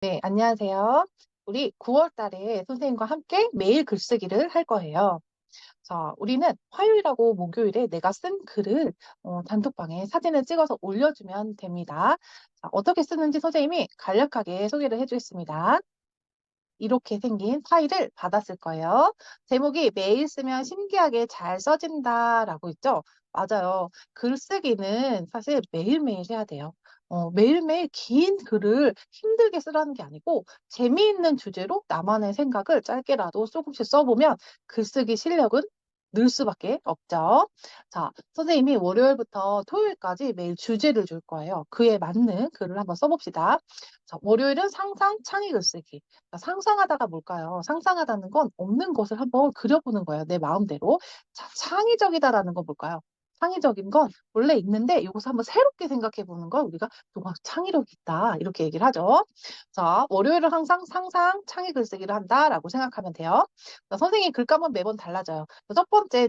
네, 안녕하세요. 우리 9월 달에 선생님과 함께 매일 글쓰기를 할 거예요. 자, 우리는 화요일하고 목요일에 내가 쓴 글을 단톡방에 사진을 찍어서 올려주면 됩니다. 자, 어떻게 쓰는지 선생님이 간략하게 소개를 해주겠습니다. 이렇게 생긴 파일을 받았을 거예요. 제목이 매일 쓰면 신기하게 잘 써진다라고 있죠? 맞아요. 글쓰기는 사실 매일매일 해야 돼요. 매일매일 긴 글을 힘들게 쓰라는 게 아니고 재미있는 주제로 나만의 생각을 짧게라도 조금씩 써보면 글쓰기 실력은 늘 수밖에 없죠. 자, 선생님이 월요일부터 토요일까지 매일 주제를 줄 거예요. 그에 맞는 글을 한번 써봅시다. 자, 월요일은 상상, 창의 글쓰기. 상상하다가 뭘까요? 상상하다는 건 없는 것을 한번 그려보는 거예요. 내 마음대로. 자, 창의적이다라는 건 뭘까요? 창의적인 건 원래 있는데 이것을 한번 새롭게 생각해 보는 걸 우리가 뭔가 창의력이 있다. 이렇게 얘기를 하죠. 자, 월요일은 항상 상상, 창의 글쓰기를 한다라고 생각하면 돼요. 자, 선생님 글감은 매번 달라져요. 첫 번째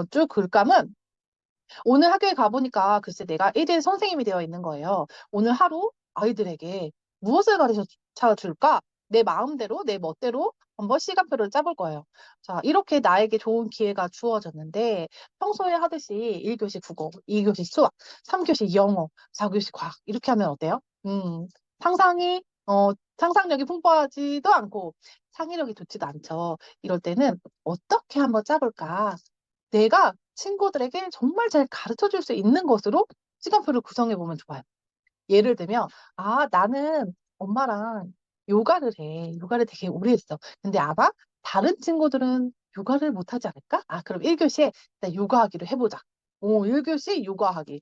쭉 글감은 오늘 학교에 가보니까 글쎄 내가 1일 선생님이 되어 있는 거예요. 오늘 하루 아이들에게 무엇을 가르쳐 줄까? 내 마음대로, 내 멋대로 한번 시간표를 짜볼 거예요. 자, 이렇게 나에게 좋은 기회가 주어졌는데 평소에 하듯이 1교시 국어, 2교시 수학, 3교시 영어, 4교시 과학 이렇게 하면 어때요? 상상이, 상상력이 풍부하지도 않고 창의력이 좋지도 않죠. 이럴 때는 어떻게 한번 짜볼까? 내가 친구들에게 정말 잘 가르쳐 줄 수 있는 것으로 시간표를 구성해 보면 좋아요. 예를 들면, 아, 나는 엄마랑 요가를 해. 요가를 되게 오래 했어. 근데 아마 다른 친구들은 요가를 못 하지 않을까? 아, 그럼 1교시에 요가하기로 해보자. 1교시 요가하기.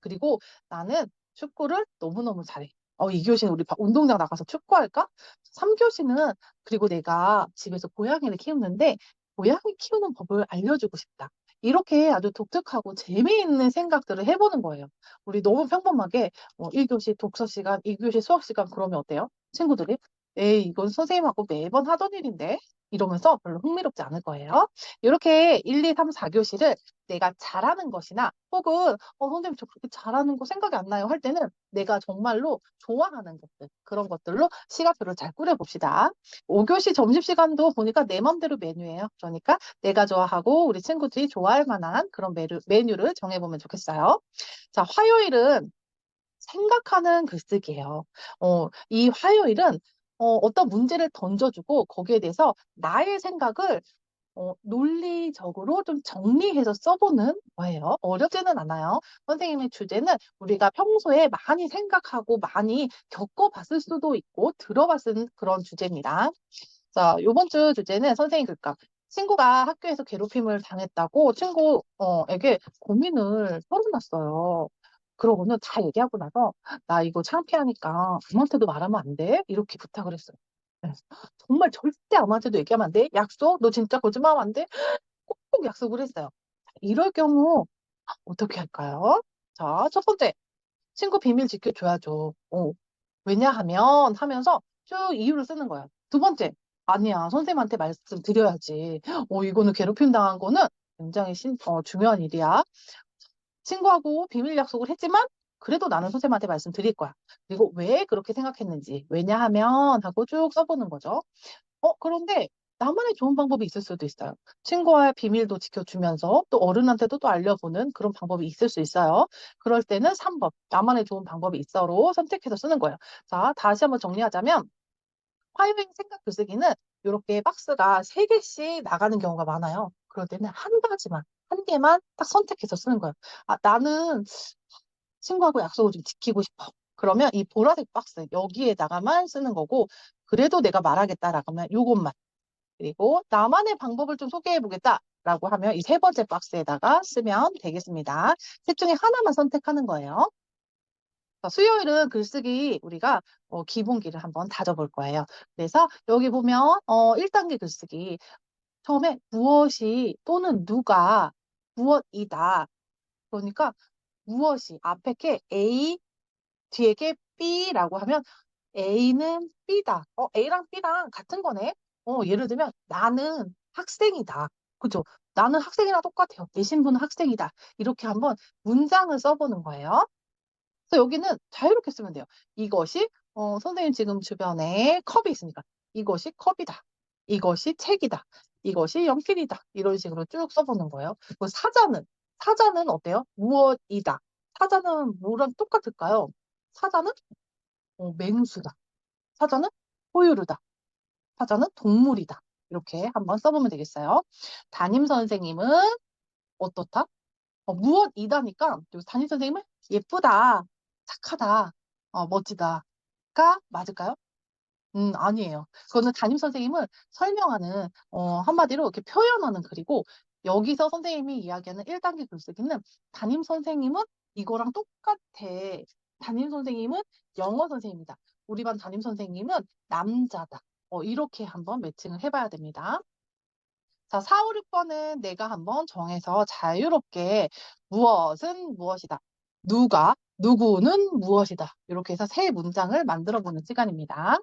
그리고 나는 축구를 너무너무 잘해. 2교시는 우리 운동장 나가서 축구할까? 3교시는 그리고 내가 집에서 고양이를 키우는데 고양이 키우는 법을 알려주고 싶다. 이렇게 아주 독특하고 재미있는 생각들을 해보는 거예요. 우리 너무 평범하게 1교시 독서 시간, 2교시 수학 시간 그러면 어때요? 친구들이 에이, 이건 선생님하고 매번 하던 일인데? 이러면서 별로 흥미롭지 않을 거예요. 이렇게 1, 2, 3, 4교시를 내가 잘하는 것이나 혹은 선생님 저 그렇게 잘하는 거 생각이 안 나요 할 때는 내가 정말로 좋아하는 것들 그런 것들로 시간표를 잘 꾸려봅시다. 5교시 점심시간도 보니까 내 맘대로 메뉴예요. 그러니까 내가 좋아하고 우리 친구들이 좋아할 만한 그런 메뉴를 정해보면 좋겠어요. 자, 화요일은 생각하는 글쓰기예요. 이 화요일은 어떤 문제를 던져주고 거기에 대해서 나의 생각을 논리적으로 좀 정리해서 써보는 거예요. 어렵지는 않아요. 선생님의 주제는 우리가 평소에 많이 생각하고 많이 겪어봤을 수도 있고 들어봤을 그런 주제입니다. 자, 요번 주 주제는 선생님 글감. 친구가 학교에서 괴롭힘을 당했다고 친구에게 고민을 털어놨어요. 그러고는 다 얘기하고 나서 나 이거 창피하니까 아무한테도 말하면 안 돼? 이렇게 부탁을 했어요. 네. 정말 절대 아무한테도 얘기하면 안 돼? 약속? 너 진짜 거짓말하면 안 돼? 꼭 약속을 했어요. 이럴 경우 어떻게 할까요? 자, 첫 번째, 친구 비밀 지켜줘야죠. 왜냐하면 하면서 쭉 이유를 쓰는 거예요. 두 번째, 아니야, 선생님한테 말씀드려야지. 이거는 괴롭힘 당한 거는 굉장히 중요한 일이야. 친구하고 비밀 약속을 했지만 그래도 나는 선생님한테 말씀드릴 거야. 그리고 왜 그렇게 생각했는지, 왜냐하면 하고 쭉 써보는 거죠. 그런데 나만의 좋은 방법이 있을 수도 있어요. 친구와의 비밀도 지켜주면서 또 어른한테도 또 알려보는 그런 방법이 있을 수 있어요. 그럴 때는 3번, 나만의 좋은 방법이 있어로 선택해서 쓰는 거예요. 자, 다시 한번 정리하자면, 화요일 생각 글쓰기는 이렇게 박스가 3개씩 나가는 경우가 많아요. 그럴 때는 한 가지만, 한 개만 딱 선택해서 쓰는 거예요. 아, 나는 친구하고 약속을 좀 지키고 싶어. 그러면 이 보라색 박스, 여기에다가만 쓰는 거고, 그래도 내가 말하겠다라고 하면 요것만. 그리고 나만의 방법을 좀 소개해 보겠다라고 하면 이 세 번째 박스에다가 쓰면 되겠습니다. 셋 중에 하나만 선택하는 거예요. 자, 수요일은 글쓰기 우리가 기본기를 한번 다져볼 거예요. 그래서 여기 보면 1단계 글쓰기 처음에 무엇이 또는 누가 무엇이다. 그러니까 무엇이 앞에 게 A 뒤에 게 B라고 하면 A는 B다. A랑 B랑 같은 거네. 예를 들면 나는 학생이다. 그죠? 나는 학생이랑 똑같아요. 내 신분은 학생이다. 이렇게 한번 문장을 써보는 거예요. 그래서 여기는 자유롭게 쓰면 돼요. 이것이 선생님 지금 주변에 컵이 있으니까 이것이 컵이다. 이것이 책이다. 이것이 연필이다. 이런 식으로 쭉 써보는 거예요. 사자는 어때요? 무엇이다. 사자는 뭐랑 똑같을까요? 사자는 맹수다. 사자는 포유류다. 사자는 동물이다. 이렇게 한번 써보면 되겠어요. 담임 선생님은 어떻다? 무엇이다니까 담임 선생님은 예쁘다, 착하다, 멋지다가 맞을까요? 아니에요. 그거는 담임 선생님은 설명하는, 한마디로 이렇게 표현하는 글이고, 여기서 선생님이 이야기하는 1단계 글쓰기는 담임 선생님은 이거랑 똑같아. 담임 선생님은 영어 선생님이다. 우리 반 담임 선생님은 남자다. 이렇게 한번 매칭을 해봐야 됩니다. 자, 4, 5, 6번은 내가 한번 정해서 자유롭게 무엇은 무엇이다. 누구는 무엇이다. 이렇게 해서 세 문장을 만들어 보는 시간입니다.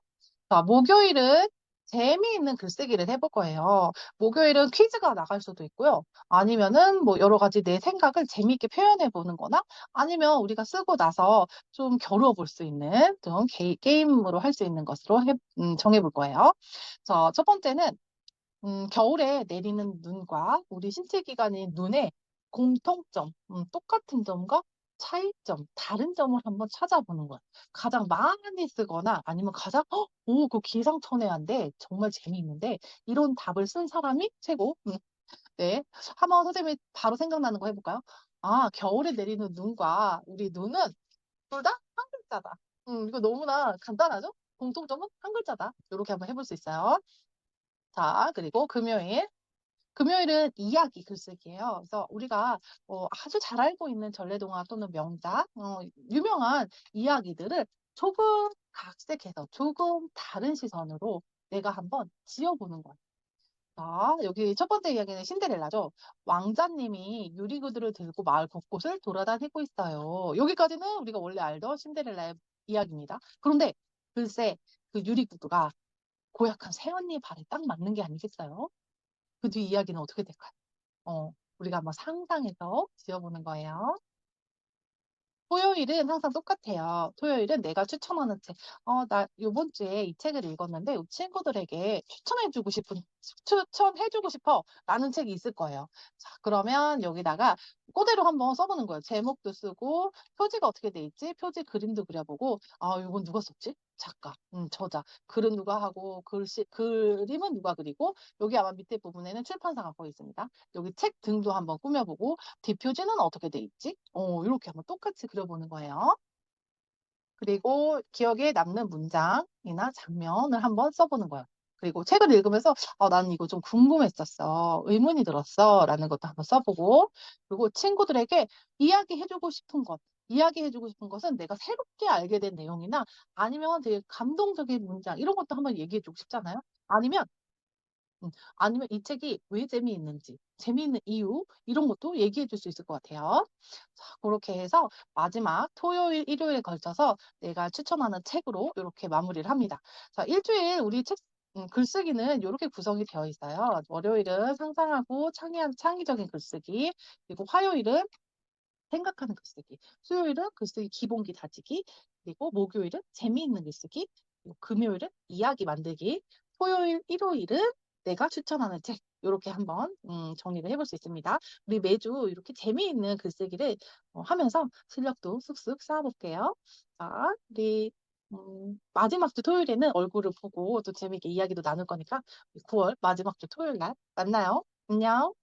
자, 목요일은 재미있는 글쓰기를 해볼 거예요. 목요일은 퀴즈가 나갈 수도 있고요. 아니면은 뭐 여러 가지 내 생각을 재미있게 표현해 보는 거나 아니면 우리가 쓰고 나서 좀 겨루어 볼 수 있는 좀 게임으로 할 수 있는 것으로 정해볼 거예요. 자, 첫 번째는 겨울에 내리는 눈과 우리 신체 기관인 눈의 공통점, 똑같은 점과 차이점, 다른 점을 한번 찾아보는 거예요. 가장 많이 쓰거나 아니면 그거 기상천외한데 정말 재미있는데 이런 답을 쓴 사람이 최고. 네. 한번 선생님이 바로 생각나는 거 해볼까요? 아, 겨울에 내리는 눈과 우리 눈은 둘 다 한 글자다. 이거 너무나 간단하죠? 공통점은 한 글자다. 이렇게 한번 해볼 수 있어요. 자, 그리고 금요일은 이야기 글쓰기예요. 그래서 우리가 아주 잘 알고 있는 전래동화 또는 명작, 유명한 이야기들을 조금 각색해서 조금 다른 시선으로 내가 한번 지어보는 거예요. 자, 여기 첫 번째 이야기는 신데렐라죠. 왕자님이 유리구두를 들고 마을 곳곳을 돌아다니고 있어요. 여기까지는 우리가 원래 알던 신데렐라의 이야기입니다. 그런데 글쎄 그 유리구두가 고약한 새언니 발에 딱 맞는 게 아니겠어요? 그 뒤 이야기는 어떻게 될까요? 우리가 한번 상상해서 지어보는 거예요. 토요일은 항상 똑같아요. 토요일은 내가 추천하는 책. 나 요번 주에 이 책을 읽었는데 친구들에게 추천해주고 싶어. 라는 책이 있을 거예요. 자, 그러면 여기다가 그대로 한번 써보는 거예요. 제목도 쓰고, 표지가 어떻게 돼 있지? 표지 그림도 그려보고, 이건 누가 썼지? 작가, 저자. 글은 누가 하고, 그림은 누가 그리고, 여기 아마 밑에 부분에는 출판사가 거기 있습니다. 여기 책 등도 한번 꾸며보고, 뒷표지는 어떻게 돼 있지? 이렇게 한번 똑같이 그려보는 거예요. 그리고 기억에 남는 문장이나 장면을 한번 써보는 거예요. 그리고 책을 읽으면서 나는 이거 좀 궁금했었어. 의문이 들었어. 라는 것도 한번 써보고 그리고 친구들에게 이야기해주고 싶은 것은 내가 새롭게 알게 된 내용이나 아니면 되게 감동적인 문장 이런 것도 한번 얘기해주고 싶잖아요. 아니면 이 책이 왜 재미있는지, 재미있는 이유, 이런 것도 얘기해 줄 수 있을 것 같아요. 자, 그렇게 해서 마지막 토요일, 일요일에 걸쳐서 내가 추천하는 책으로 이렇게 마무리를 합니다. 자, 일주일 우리 글쓰기는 이렇게 구성이 되어 있어요. 월요일은 상상하고 창의적인 글쓰기, 그리고 화요일은 생각하는 글쓰기, 수요일은 글쓰기 기본기 다지기, 그리고 목요일은 재미있는 글쓰기, 그리고 금요일은 이야기 만들기, 토요일, 일요일은 내가 추천하는 책, 이렇게 한번 정리를 해볼 수 있습니다. 우리 매주 이렇게 재미있는 글쓰기를 하면서 실력도 쑥쑥 쌓아볼게요. 자, 우리 마지막 주 토요일에는 얼굴을 보고 또 재미있게 이야기도 나눌 거니까 9월 마지막 주 토요일 날 만나요. 안녕.